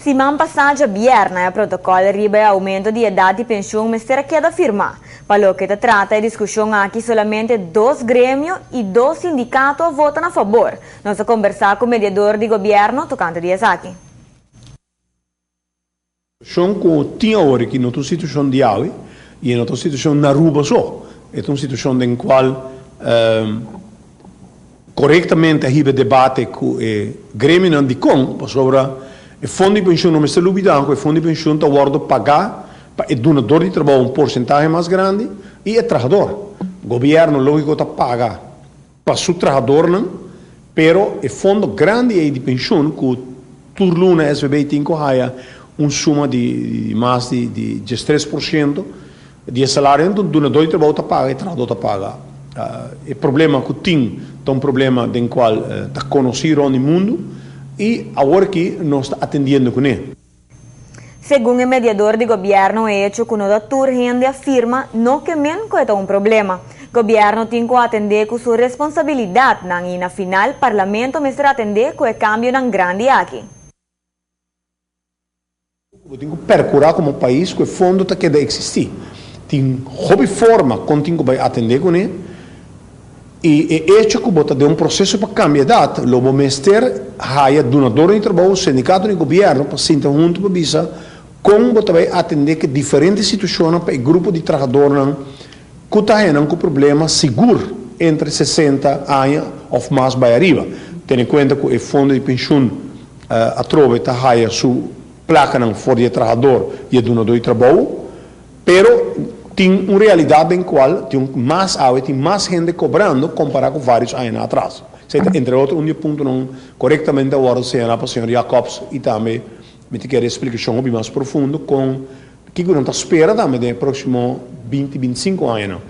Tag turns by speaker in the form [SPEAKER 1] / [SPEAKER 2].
[SPEAKER 1] Semana passada, Bierna, o protocolo ribe aumento de idade de pensão, mas será que é da firma? Para o que trata a discussão aqui, somente 2 grêmios e 2 sindicatos votam a favor. Nós vamos conversar com o mediador de governo, tocante dias aqui.
[SPEAKER 2] São com tinha hora que não situação de água e não situação na rua só. É uma situação em qual corretamente a debate com o grêmio não de com sobre o fundo de pensão não está lubidanco, o fundo de pensão está guardo pagar para o donador de trabalho porcentagem mais grande e o trabalhador. O governo lógico está paga para o trabalhador não, pero o fundo grande de pensão que turluna SBB tem que haya suma de mais de 3% de salário, então o donador de trabalho está paga e o trabalhador está paga. O problema que tem é um problema do qual está conhecido no mundo e agora que nós está atendendo com ele.
[SPEAKER 1] Segundo o mediador de governo, é hecho que o doutor Rende afirma não que menos é um problema. O governo tem que atender com sua responsabilidade e na final o parlamento vai atender com o cambio grande aqui.
[SPEAKER 2] Tem que percurar como país que o fundo está que existir. Tem hobby forma que tem que atender com ele. E é hecho que bota de processo para cambiar data, logo mestre haya donador de trabalho, sindicato de governo para sentar junto para bisa como bota vai atender que diferentes situações para o grupo de trabalhadores que está com problema seguro entre 60 anos ou mais para arriba. Tendo em conta que o fundo de pensão a trova está haya sua placa não for de trabalhador e de donador de trabalho, pero tem uma realidade em qual tem mais água, tem mais gente cobrando comparado com vários anos atrás. Entre outros, ponto não corretamente agora se para o senhor Jacobs e também me quer explicação mais profundo com o que não está espera também no próximo 20, 25 anos.